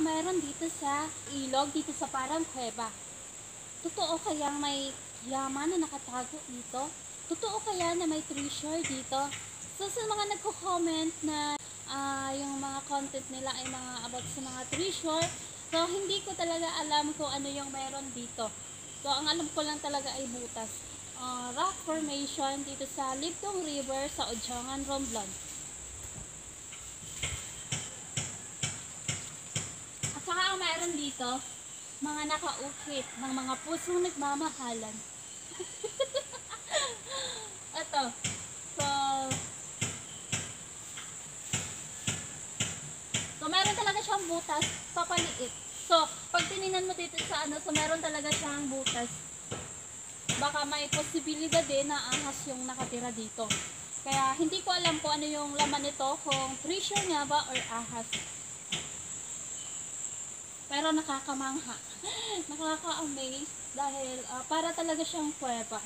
ang mayroon dito sa ilog, dito sa parang kuweba? Totoo kayang may yaman na nakatago dito? Totoo kaya na may treasure dito? So sa mga nagko-comment na yung mga content nila ay mga about sa mga treasure, so hindi ko talaga alam kung ano yung meron dito. So ang alam ko lang talaga ay butas. Rock formation dito sa Libdong River sa Odjangan, Romblon. At saka ang meron dito, mga nakaukit ng mga pusong nagmamahalan. Ito. So, meron talaga siyang butas, papaliit. So, pag tinignan mo dito sa so meron talaga siyang butas. Baka may posibilidad din na ahas yung nakatira dito. Kaya hindi ko alam kung ano yung laman nito, kung treasure nga ba or ahas. Pero nakakakamangha. Nakaka-amaze dahil para talaga siyang kuweba.